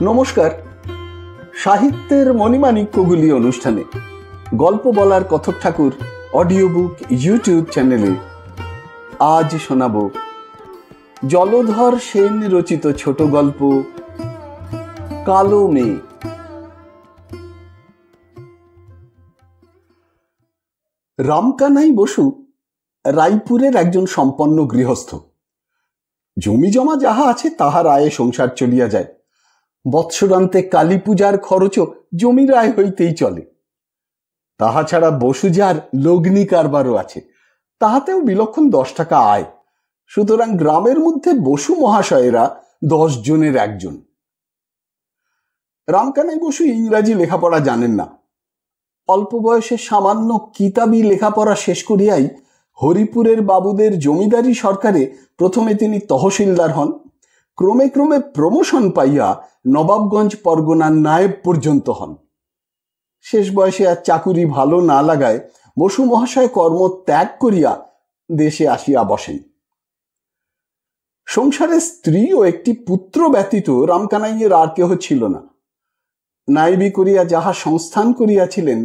নমস্কার। সাহিত্যের মণিমাণিক্যগুলি অনুষ্ঠানে গল্প বলার কথক ঠাকুর অডিও বুক ইউটিউব চ্যানেলে আজ শোনাব জলধর সেন রচিত ছোট গল্প কালো মেয়ে। রামকানাই বসু রায়পুরের একজন সম্পন্ন গৃহস্থ। জমি জমা যাহা আছে তাহার আয়ে সংসার চলিয়া যায়। বৎসরান্তে কালী পূজার খরচও জমির আয় হইতেই চলে। তাহা ছাড়া বসুজার লগ্নি কারবারও আছে, তাহাতেও বিলক্ষণ 10 টাকা আয়। সুতরাং গ্রামের মধ্যে বসু মহাশয়েরা 10 জনের একজন। রামকানাই বসু ইংরাজি লেখাপড়া জানেন না। অল্প বয়সে সামান্য কিতাবি লেখাপড়া শেষ করিয়াই হরিপুরের বাবুদের জমিদারি সরকারে প্রথমে তিনি তহসিলদার হন। ক্রমে ক্রমে প্রমোশন পাইয়া নবাবগঞ্জ পরগনার নায়েব পর্যন্ত হন। শেষ বয়সে আর চাকুরি ভালো না লাগায় বসু মহাশয় কর্ম ত্যাগ করিয়া দেশে আসিয়া বসেন। সংসারে স্ত্রী ও একটি পুত্র ব্যতীত রামকানাইয়ের আর কেহ ছিল না। নায়েবি করিয়া যাহা সংস্থান করিয়াছিলেন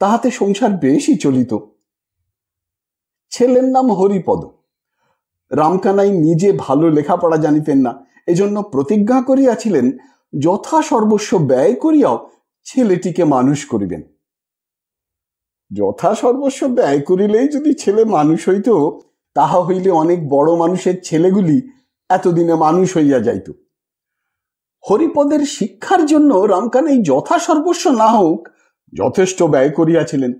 তাহাতে সংসার বেশি চলিত। ছেলের নাম হরিপদ। রামকানাই নিজে ভালো লেখাপড়া জানিতেন না, এজন্য প্রতিজ্ঞা করিয়াছিলেন যথা সর্বস্ব ব্যয় করিয়াও ছেলেটিকে মানুষ করিবেন। যথা সর্বস্ব ব্যয় করিলেই যদি ছেলে মানুষ হইত, তাহা হইলে অনেক বড় মানুষের ছেলেগুলি এতদিনে মানুষ হইয়া যাইত। হরিপদের শিক্ষার জন্য রামকানাই যথা সর্বস্ব না হোক যথেষ্ট ব্যয় করিয়াছিলেন,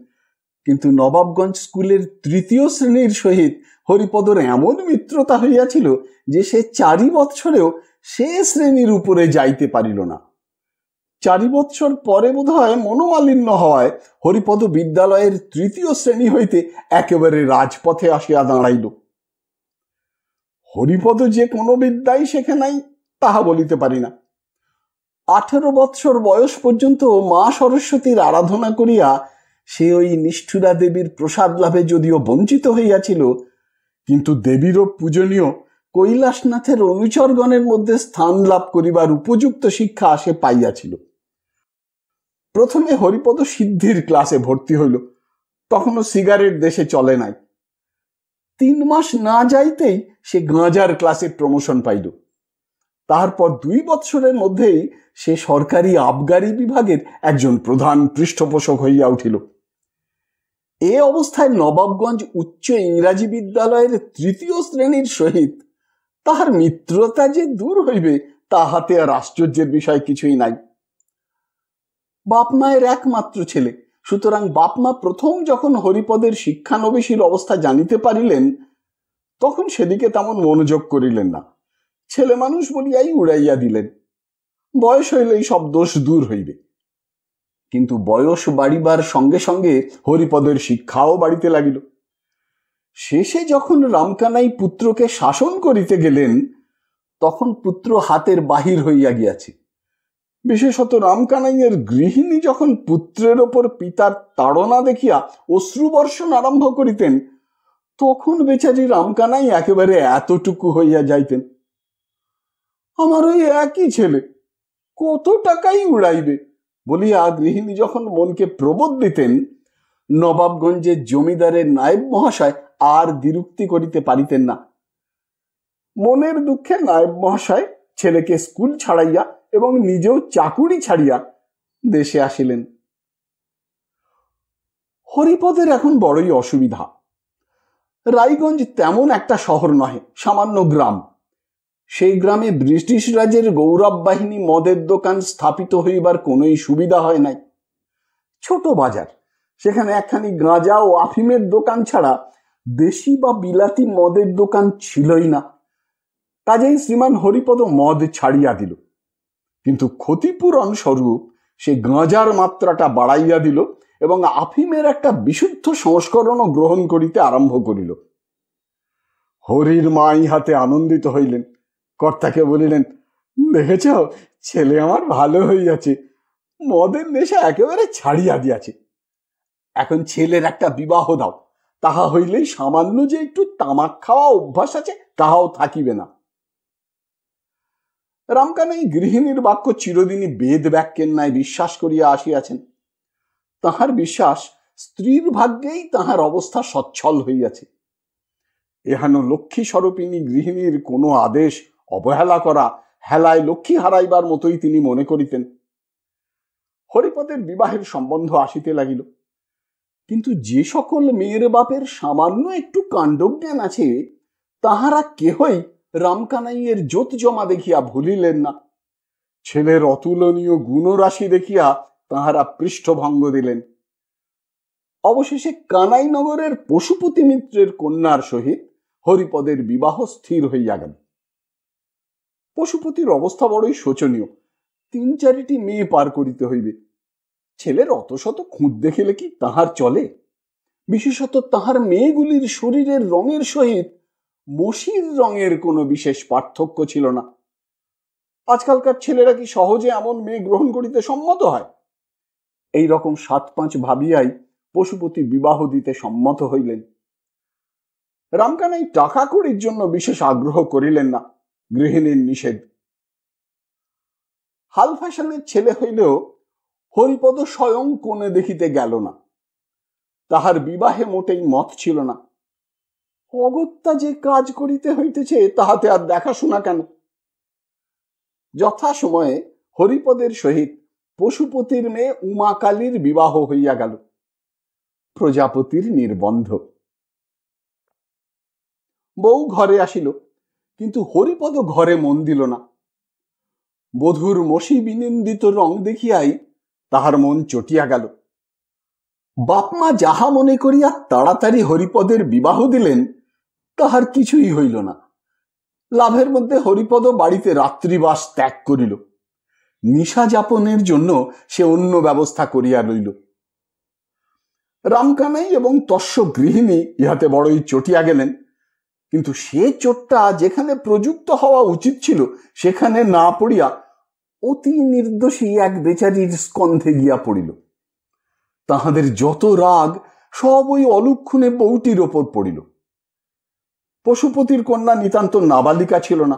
কিন্তু নবাবগঞ্জ স্কুলের 3য় শ্রেণীর সহিত হরিপদর এমন মিত্রতা হইয়াছিল যে সে 4 বৎসরেও সে শ্রেণীর উপরে যাইতে পারিল না। 4 বৎসর পরে বোধহয় মনোমালিন্য হওয়ায় হরিপদ বিদ্যালয়ের 3য় শ্রেণী হইতে একেবারে রাজপথে আসিয়া দাঁড়াইল। হরিপদ যে কোনো বিদ্যাই শেখে নাই তাহা বলিতে পারি না। 18 বৎসর বয়স পর্যন্ত মা সরস্বতীর আরাধনা করিয়া সে ওই নিষ্ঠুরা দেবীর প্রসাদ লাভে যদিও বঞ্চিত হইয়াছিল, কিন্তু দেবীরও পূজনীয় কৈলাসনাথের অনুচরগণের মধ্যে স্থান লাভ করিবার উপযুক্ত শিক্ষা সে পাইয়াছিল। প্রথমে হরিপদ সিদ্ধির ক্লাসে ভর্তি হইল। তখনও সিগারেট দেশে চলে নাই। 3 মাস না যাইতেই সে গাঁজার ক্লাসে প্রমোশন পাইল। তারপর 2 বৎসরের মধ্যেই সে সরকারি আবগারি বিভাগের একজন প্রধান পৃষ্ঠপোষক হইয়া উঠিল। এ অবস্থায় নবাবগঞ্জ উচ্চ ইংরাজি বিদ্যালয়ের 3য় শ্রেণীর সহিত তাহার মিত্রতা যে দূর হইবে তাহাতে আর আশ্চর্যের বিষয় কিছুই নাই। বাপ মায়ের একমাত্র ছেলে, সুতরাং বাপমা প্রথম যখন হরিপদের শিক্ষানবিশীর অবস্থা জানিতে পারিলেন তখন সেদিকে তেমন মনোযোগ করিলেন না। ছেলে মানুষ বলিয়াই উড়াইয়া দিলেন। বয়স হইলেই সব দোষ দূর হইবে। কিন্তু বয়স বাড়িবার সঙ্গে সঙ্গে হরিপদের শিক্ষাও বাড়িতে লাগিল। শেষে যখন রামকানাই পুত্রকে শাসন করিতে গেলেন তখন পুত্র হাতের বাহির হইয়া গিয়াছে। বিশেষত রামকানাইয়ের গৃহিণী যখন পুত্রের ওপর পিতার তাড়না দেখিয়া অশ্রুবর্ষণ আরম্ভ করিতেন তখন বেচারি রামকানাই একেবারে এতটুকু হইয়া যাইতেন, আমার ওই একই ছেলে, কত টাকাই উড়াইবে বলিয়া গৃহিণী যখন মনকে প্রবোধ দিতেন, নবাবগঞ্জের জমিদারের নায়েব মহাশয় আর দ্বিরুক্তি করিতে পারিতেন না। মনের দুঃখে নায়েব মহাশয় ছেলেকে স্কুল ছাড়াইয়া এবং নিজেও চাকুরি ছাড়িয়া দেশে আসিলেন। হরিপদের এখন বড়ই অসুবিধা। রায়গঞ্জ তেমন একটা শহর নহে, সামান্য গ্রাম। সেই গ্রামে ব্রিটিশ রাজের গৌরব বাহিনী মদের দোকান স্থাপিত হইবার কোনোই সুবিধা হয় নাই। ছোট বাজার, সেখানে একখানি গাঁজা ও আফিমের দোকান ছাড়া দেশি বা বিলাতি মদের দোকান ছিলই না। কাজেই শ্রীমান হরিপদ মদ ছাড়িয়া দিল, কিন্তু ক্ষতিপূরণ স্বরূপ সে গাঁজার মাত্রাটা বাড়াইয়া দিল এবং আফিমের একটা বিশুদ্ধ সংস্করণও গ্রহণ করিতে আরম্ভ করিল। হরির মা ইহাতে আনন্দিত হইলেন। কর্তাকে বলিলেন, দেখেছ, ছেলে আমার ভালো হইয়াছে, মদের নেশা একেবারে ছাড়িয়া দিয়াছে। এখন ছেলের একটা বিবাহ দাও, তাহা হইলেই সামান্য যে একটু তামাক খাওয়া অভ্যাস আছে তাহাও থাকিবে না। রামকানাই গৃহিণীর বাক্য চিরদিনই বেদ বাক্যের ন্যায় বিশ্বাস করিয়া আসিয়াছেন। তাহার বিশ্বাস স্ত্রীর ভাগ্যেই তাহার অবস্থা সচ্ছল হইয়াছে। এহেন লক্ষ্মী স্বরূপিণী গৃহিণীর কোনো আদেশ অবহেলা করা হেলায় লক্ষ্মী হারাইবার মতোই তিনি মনে করিতেন। হরিপদের বিবাহের সম্বন্ধ আসিতে লাগিল, কিন্তু যে সকল মেয়ের বাপের সামান্য একটু কাণ্ডজ্ঞান আছে তাহারা কেহই রামকানাইয়ের জোত জমা দেখিয়া ভুলিলেন না। ছেলের অতুলনীয় গুণরাশি দেখিয়া তাহারা পৃষ্ঠভঙ্গ দিলেন। অবশেষে কানাইনগরের পশুপতি মিত্রের কন্যার সহিত হরিপদের বিবাহ স্থির হইয়া গেল। পশুপতির অবস্থা বড়ই শোচনীয়। 3-4টি মেয়ে পার করিতে হইবে। ছেলের অত শত খুঁত দেখিলে কি তাহার চলে? বিশেষত তাহার মেয়েগুলির শরীরের রঙের সহিত মসির রঙের কোনো বিশেষ পার্থক্য ছিল না। আজকালকার ছেলেরা কি সহজে এমন মেয়ে গ্রহণ করিতে সম্মত হয়? এই রকম 7-5 ভাবিয়াই পশুপতি বিবাহ দিতে সম্মত হইলেন। রামকানাই টাকা কড়ির জন্য বিশেষ আগ্রহ করিলেন না, গৃহিণীর নিষেধ। হাল ফ্যাশনের ছেলে হইলেও হরিপদ স্বয়ং কোণে দেখিতে গেল না। তাহার বিবাহে মোটেই মত ছিল না। অগত্যা যে কাজ করিতে হইতেছে তাহাতে আর দেখাশোনা কেন? যথা সময়ে হরিপদের সহিত পশুপতির মেয়ে উমাকালীর বিবাহ হইয়া গেল। প্রজাপতির নির্বন্ধ। বউ ঘরে আসিল, কিন্তু হরিপদ ঘরে মন দিল না। বধূর মসি বিনিন্দিত রং দেখিয়াই তাহার মন চটিয়া গেল। বাপমা যাহা মনে করিয়া তাড়াতাড়ি হরিপদের বিবাহ দিলেন তাহার কিছুই হইল না। লাভের মধ্যে হরিপদ বাড়িতে রাত্রিবাস ত্যাগ করিল। নিশা যাপনের জন্য সে অন্য ব্যবস্থা করিয়া লইল। রামকানাই এবং তস্য গৃহিণী ইহাতে বড়ই চটিয়া গেলেন, কিন্তু সে চোটটা যেখানে প্রযুক্ত হওয়া উচিত ছিল সেখানে না পড়িয়া অতি নির্দোষী এক বেচারির স্কন্ধে গিয়া পড়িল। তাহাদের যত রাগ সব ওই অলক্ষণে বউটির ওপর পড়িল। পশুপতির কন্যা নিতান্ত নাবালিকা ছিল না।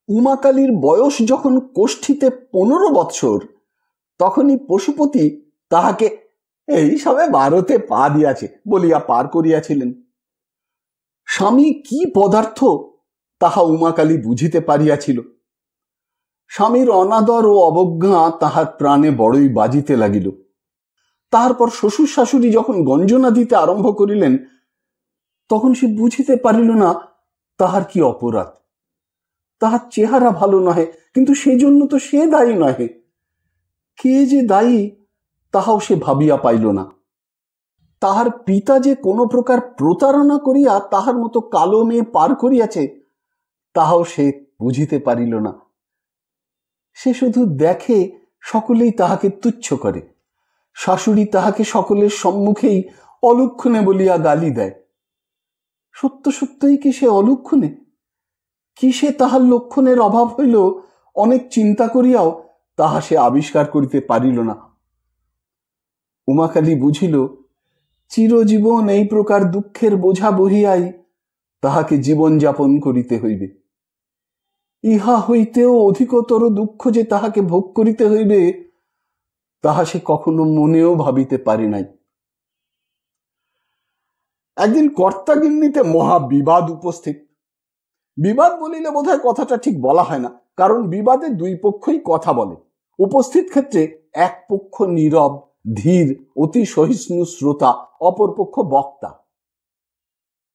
উমাকালীর বয়স যখন কোষ্ঠীতে 15 বৎসর, তখনই পশুপতি তাহাকে এই সবে 12তে পা দিয়াছে বলিয়া পার করিয়াছিলেন। স্বামী কি পদার্থ তাহা উমাকালী বুঝিতে পারিয়াছিল। স্বামীর অনাদর ও অবজ্ঞা তাহার প্রাণে বড়ই বাজিতে লাগিল। তারপর শ্বশুর শাশুড়ি যখন গঞ্জনা দিতে আরম্ভ করিলেন, তখন সে বুঝিতে পারিল না তাহার কি অপরাধ। তাহার চেহারা ভালো নহে, কিন্তু সেজন্য তো সে দায়ী নহে। কে যে দায়ী তাহাও সে ভাবিয়া পাইল না। তাহার পিতা যে কোনো প্রকার প্রতারণা করিয়া তাহার মতো কালো মেয়ে পার করিয়াছে তাহাও সে বুঝিতে পারিল না। সে শুধু দেখে সকলেই তাহাকে তুচ্ছ করে। শাশুড়ি তাহাকে সকলের সম্মুখেই অলক্ষণে বলিয়া গালি দেয়। সত্য সত্যই কি সে অলক্ষণে? কি সে তাহার লক্ষণের অভাব হইল অনেক চিন্তা করিয়াও তাহা সে আবিষ্কার করিতে পারিল না। উমাকালী বুঝিল চিরজীবন এই প্রকার দুঃখের বোঝা বহিয়াই তাহাকে জীবন যাপন করিতে হইবে। ইহা হইতেও অধিকতর দুঃখ যে তাহাকে ভোগ করিতে হইবে তাহা সে কখনো মনেও ভাবিতে পারে নাই। একদিন কর্তাগিন্নিতে মহা বিবাদ উপস্থিত। বিবাদ বলিলে বোধহয় কথাটা ঠিক বলা হয় না, কারণ বিবাদে দুই পক্ষই কথা বলে। উপস্থিত ক্ষেত্রে এক পক্ষ নীরব, ধীর, অতি সহিষ্ণু শ্রোতা, অপর পক্ষ বক্তা।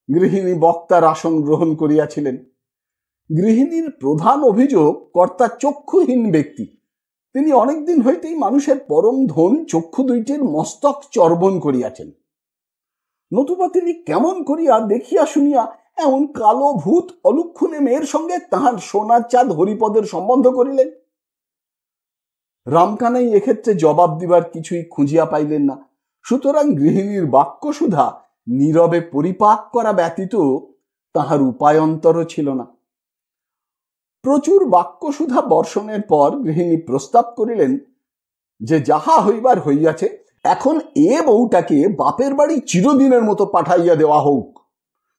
গৃহিণী বক্তার আসন গ্রহণ করিয়াছিলেন। গৃহিণীর প্রধান অভিযোগ কর্তা চক্ষুহীন ব্যক্তি। তিনি অনেকদিন হইতেই মানুষের পরম ধন চক্ষু দুইটির মস্তক চর্বণ করিয়াছেন। নতুবা তিনি কেমন করিয়া দেখিয়া শুনিয়া এমন কালো ভূত অলক্ষণে মেয়ের সঙ্গে তাহার সোনার চাঁদ হরিপদের সম্বন্ধ করিলেন? রামকানাই এক্ষেত্রে জবাব দিবার কিছুই খুঁজিয়া পাইলেন না। সুতরাং গৃহিণীর বাক্যসুধা নীরবে পরিপাক করা ব্যতীত তাহার উপায়ন্তর ছিল না। প্রচুর বাক্যসুধা বর্ষণের পর গৃহিণী প্রস্তাব করিলেন যে যাহা হইবার হইয়াছে, এখন এ বউটাকে বাপের বাড়ি চিরদিনের মতো পাঠাইয়া দেওয়া হোক।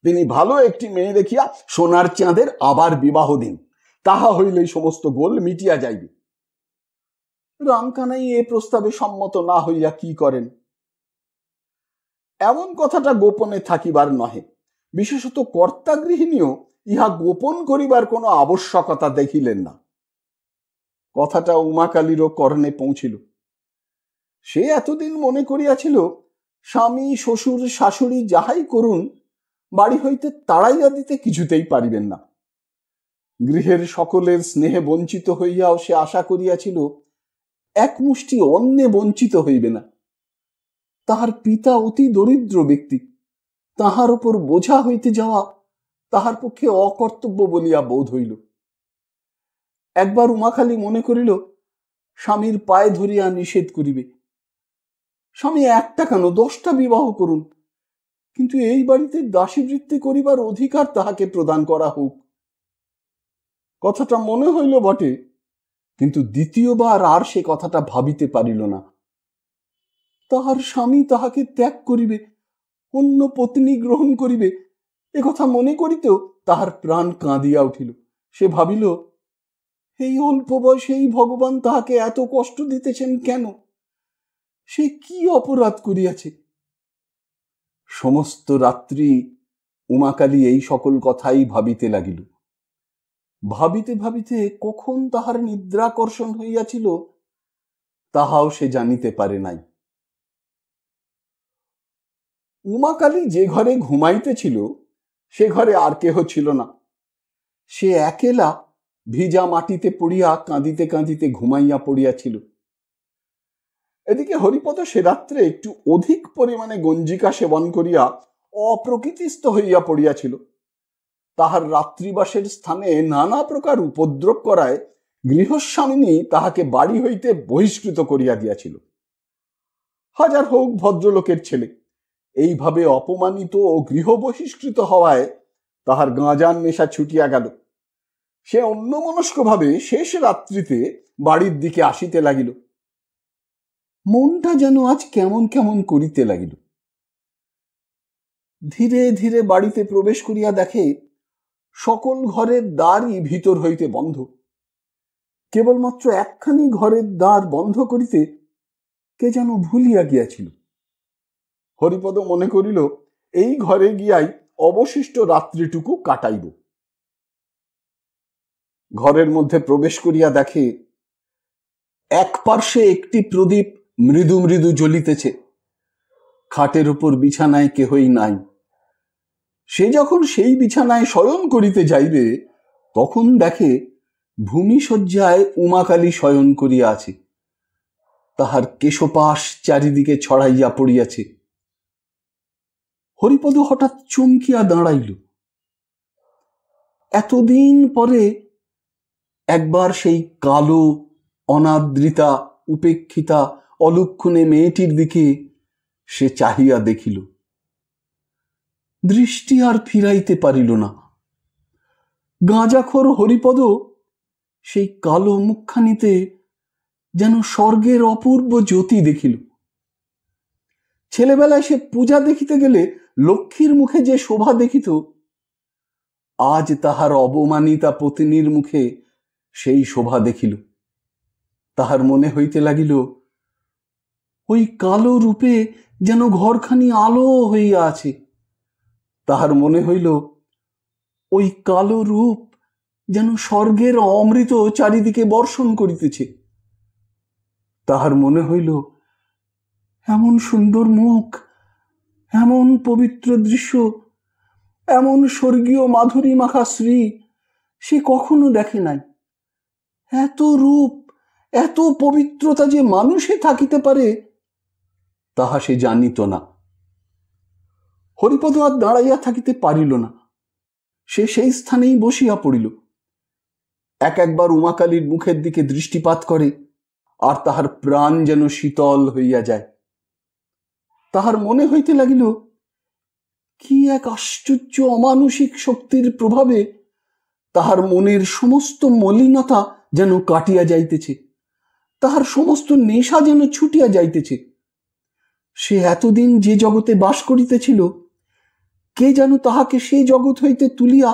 তিনি ভালো একটি মেয়ে দেখিয়া সোনার চাঁদের আবার বিবাহ দিন। তাহা হইলেই সমস্ত গোল মিটিয়া যাইবে। রামকানাই এ প্রস্তাবে সম্মত না হইয়া কি করেন? এমন কথাটা গোপনে থাকিবার নহে, বিশেষত কর্তা গৃহিণীও ইহা গোপন করিবার কোনো আবশ্যকতা দেখিলেন না। কথাটা উমাকালীরও কর্ণে পৌঁছিল। সে এতদিন মনে করিয়াছিল স্বামী শ্বশুর শাশুড়ি যাহাই করুন বাড়ি হইতে তাড়াইয়া দিতে কিছুতেই পারিবেন না। গৃহের সকলের স্নেহে বঞ্চিত হইয়াও সে আশা করিয়াছিল এক মুষ্টি অন্নে বঞ্চিত হইবে না। তাহার পিতা অতি দরিদ্র ব্যক্তি, তাহার উপর বোঝা হইতে যাওয়া তাহার পক্ষে অকর্তব্য বলিয়া বোধ হইল। একবার উমাখালী মনে করিল স্বামীর পায়ে ধরিয়া নিষেধ করিবে। স্বামী একটা কেন 10টা বিবাহ করুন, কিন্তু এই বাড়িতে দাসীবৃত্তি করিবার অধিকার তাহাকে প্রদান করা হোক। কথাটা মনে হইল বটে, কিন্তু দ্বিতীয়বার আর সে কথাটা ভাবিতে পারিল না। তাহার স্বামী তাহাকে ত্যাগ করিবে, অন্য পত্নী গ্রহণ করিবে, একথা মনে করিতেও তাহার প্রাণ কাঁদিয়া উঠিল। সে ভাবিল, এই অল্প বয়সেই ভগবান তাহাকে এত কষ্ট দিতেছেন কেন? সে কি অপরাধ করিয়াছে? সমস্ত রাত্রি উমাকালী এই সকল কথাই ভাবিতে লাগিল। ভাবিতে ভাবিতে কখন তাহার নিদ্রাকর্ষণ হইয়াছিল তাহাও সে জানিতে পারে নাই। উমাকালী যে ঘরে ঘুমাইতেছিল সে ঘরে আর কেহ ছিল না। সে একেলা ভিজা মাটিতে পড়িয়া কাঁদিতে কাঁদিতে ঘুমাইয়া পড়িয়াছিল। এদিকে হরিপদ সে রাত্রে একটু অধিক পরিমাণে গঞ্জিকা সেবন করিয়া অপ্রকৃতিস্থ হইয়া পড়িয়াছিল। তাহার রাত্রিবাসের স্থানে নানা প্রকার উপদ্রব করায় গৃহস্বামিনী তাহাকে বাড়ি হইতে বহিষ্কৃত করিয়া দিয়াছিল। হাজার হোক ভদ্রলোকের ছেলে, এইভাবে অপমানিত ও গৃহ বহিষ্কৃত হওয়ায় তাহার গাঁজার নেশা ছুটিয়া গেল। সে অন্যমনস্কভাবে শেষ রাত্রিতে বাড়ির দিকে আসিতে লাগিল। মনটা যেন আজ কেমন কেমন করিতে লাগিল। ধীরে ধীরে বাড়িতে প্রবেশ করিয়া দেখে সকল ঘরের দ্বারই ভিতর হইতে বন্ধ। কেবলমাত্র একখানি ঘরের দ্বার বন্ধ করিতে কে যেন ভুলিয়া গিয়াছিল। হরিপদ মনে করিল এই ঘরে গিয়াই অবশিষ্ট রাত্রিটুকু কাটাইব। ঘরের মধ্যে প্রবেশ করিয়া দেখে এক পার্শ্বে একটি প্রদীপ মৃদু মৃদু জ্বলিতেছে। খাটের উপর বিছানায় কেহই নাই। সে যখন সেই বিছানায় শয়ন করিতে যাইবে তখন দেখে ভূমিশয্যায় উমাকালী শয়ন করিয়া আছে। তাহার কেশপাশ চারিদিকে ছড়াইয়া পড়িয়াছে। হরিপদ হঠাৎ চমকিয়া দাঁড়াইল। এতদিন পরে একবার সেই কালো অনাদৃতা উপেক্ষিতা অলক্ষণে মেয়েটির দিকে সে চাহিয়া দেখিল। দৃষ্টি আর ফিরাইতে পারিল না। গাঁজাখোর হরিপদ সেই কালো মুখখানিতে যেন স্বর্গের অপূর্ব জ্যোতি দেখিল। ছেলেবেলায় সে পূজা দেখিতে গেলে লক্ষ্মীর মুখে যে শোভা দেখিত, আজ তাহার অবমানিতা পত্নীর মুখে সেই শোভা দেখিল। তাহার মনে হইতে লাগিল ওই কালো রূপে যেন ঘরখানি আলো হইয়া আছে। তাহার মনে হইল ওই কালো রূপ যেন স্বর্গের অমৃত চারিদিকে বর্ষণ করিতেছে। তাহার মনে হইল এমন সুন্দর মুখ, এমন পবিত্র দৃশ্য, এমন স্বর্গীয় মাধুরী মাখা শ্রী সে কখনো দেখে নাই। এত রূপ, এত পবিত্রতা যে মানুষে থাকিতে পারে তাহা সে জানিত না। হরিপদ আর দাঁড়াইয়া থাকিতে পারিল না। সে সেই স্থানেই বসিয়া পড়িল। একবার উমাকালীর মুখের দিকে দৃষ্টিপাত করে আর তাহার প্রাণ যেন শীতল হইয়া যায়। তাহার মনে হইতে লাগিল কি এক আশ্চর্য অমানুষিক শক্তির প্রভাবে তাহার মনের সমস্ত মলিনতা যেন কাটিয়া যাইতেছে, তাহার সমস্ত নেশা যেন ছুটিয়া যাইতেছে। সে এতদিন যে জগতে বাস করিতেছিল কে যেন তাহাকে সেই জগৎ হইতে তুলিয়া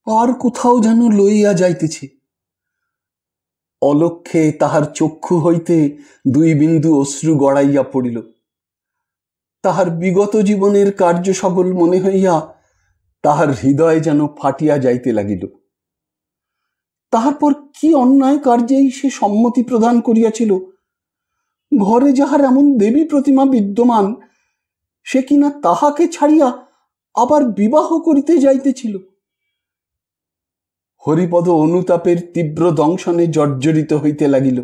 আর কোথাও যেন লইয়া যাইতেছে। অলক্ষ্যে তাহার চক্ষু হইতে 2 বিন্দু অশ্রু গড়াইয়া পড়িল। তাহার বিগত জীবনের কার্য সকল মনে হইয়া তাহার হৃদয় যেন ফাটিয়া যাইতে লাগিল। তাহার পর কি অন্যায় কার্যেই সে সম্মতি প্রদান করিয়াছিল? ঘরে যাহার এমন দেবী প্রতিমা বিদ্যমান, সে কিনা তাহাকে ছাড়িয়া আবার বিবাহ করিতে যাইতেছিল। হরিপদ অনুতাপের তীব্র দংশনে জর্জরিত হইতে লাগিল।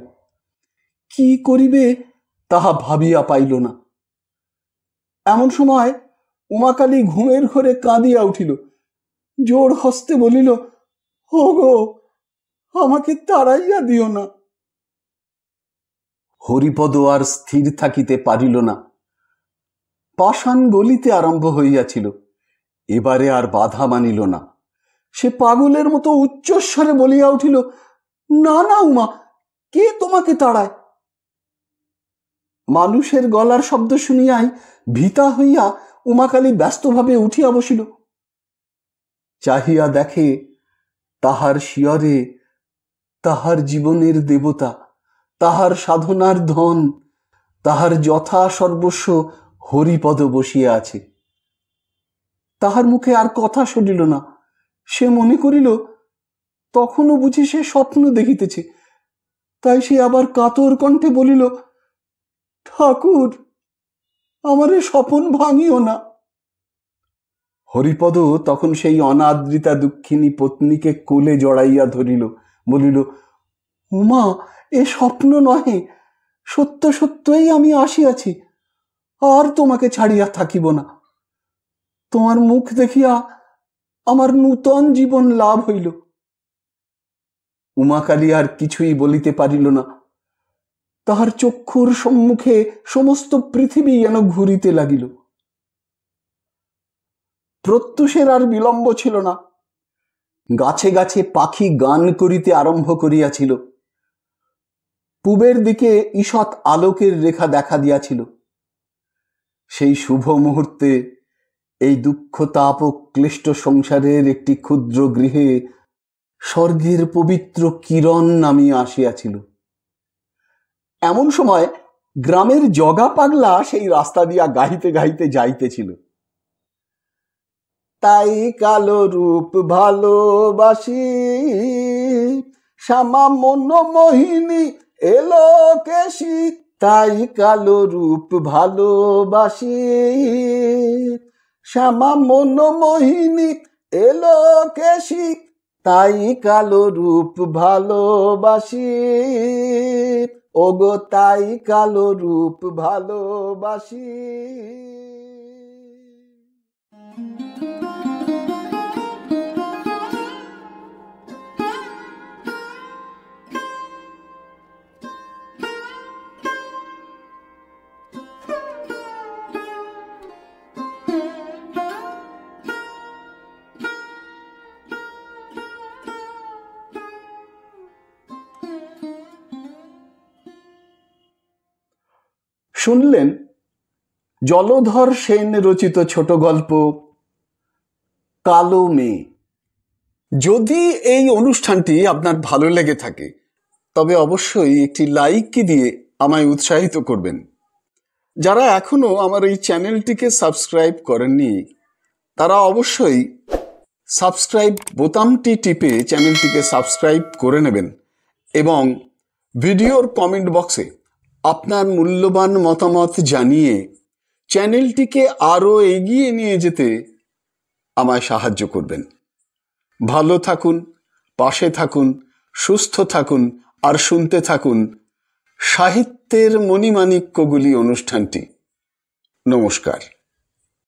কি করিবে তাহা ভাবিয়া পাইল না। এমন সময় উমাকালী ঘুমের ঘরে কাঁদিয়া উঠিল, জোর হস্তে বলিল, ওগো, আমাকে তাড়াইয়া দিও না। হরিপদ আর স্থির থাকিতে পারিল না। পাষাণ গলিতে আরম্ভ হইয়াছিল, এবারে আর বাধা মানিল না। সে পাগলের মতো উচ্চস্বরে বলিয়া উঠিল, না না উমা, কে তোমাকে তাড়ায়? মানুষের গলার শব্দ শুনিয়াই ভীতা হইয়া উমাকালী ব্যস্তভাবে উঠিয়া বসিল। চাহিয়া দেখে, তাহার শিয়রে তাহার জীবনের দেবতা, তাহার সাধনার ধন, তাহার যথা সর্বস্ব হরিপদ বসিয়া আছে। তাহার মুখে আর কথা সরিল না। সে মনে করিল, তখনও বুঝি সে স্বপ্ন দেখিতেছে। তাই সে আবার কাতর কণ্ঠে বলিল, ঠাকুর, আমারে স্বপন ভাঙিও না। হরিপদ তখন সেই অনাদৃতা দুঃখিনী পত্নীকে কোলে জড়াইয়া ধরিল, বলিল, উমা, এ স্বপ্ন নহে, সত্য সত্যই আমি আসিয়াছি, আর তোমাকে ছাড়িয়া থাকিব না। তোমার মুখ দেখিয়া আমার নূতন জীবন লাভ হইল। উমাকালী আর কিছুই বলিতে পারিল না। তাহার চক্ষুর সম্মুখে সমস্ত পৃথিবী যেন ঘুরিতে লাগিল। প্রত্যুষের আর বিলম্ব ছিল না। গাছে গাছে পাখি গান করিতে আরম্ভ করিয়াছিল। পূবের দিকে ঈষৎ আলোকের রেখা দেখা দিয়াছিল। সেই শুভ মুহূর্তে এই দুঃখ তাপ ও ক্লিষ্ট সংসারের একটি ক্ষুদ্র গৃহে স্বর্গের পবিত্র কিরণ নামিয়া আসিয়াছিল। এমন সময় গ্রামের জগা পাগলা সেই রাস্তা দিয়া গাহিতে গাহিতে যাইতেছিল, তাই কালো রূপ ভালোবাসি, শ্যামা মন মোহিনী এলো কেশি, তাই কালো রূপ ভালোবাসি, শ্যামা মন মোহিনী এলো কেশি, তাই কালো রূপ ভালোবাসি, ওগো তাই কালো রূপ ভালোবাসি। শুনলেন জলধর সেন রচিত ছোট গল্প কালো মেয়ে। যদি এই অনুষ্ঠানটি আপনার ভালো লেগে থাকে, তবে অবশ্যই একটি লাইক দিয়ে আমায় উৎসাহিত করবেন। যারা এখনো আমার এই চ্যানেলটিকে সাবস্ক্রাইব করেননি, তারা অবশ্যই সাবস্ক্রাইব বোতামটি টিপে চ্যানেলটিকে সাবস্ক্রাইব করে নেবেন এবং ভিডিওর কমেন্ট বক্সে আপনার মূল্যবান মতামত জানিয়ে চ্যানেলটিকে আরও এগিয়ে নিয়ে যেতে আমায় সাহায্য করবেন। ভালো থাকুন, পাশে থাকুন, সুস্থ থাকুন আর শুনতে থাকুন সাহিত্যের মণিমাণিক্যগুলি অনুষ্ঠানটি। নমস্কার।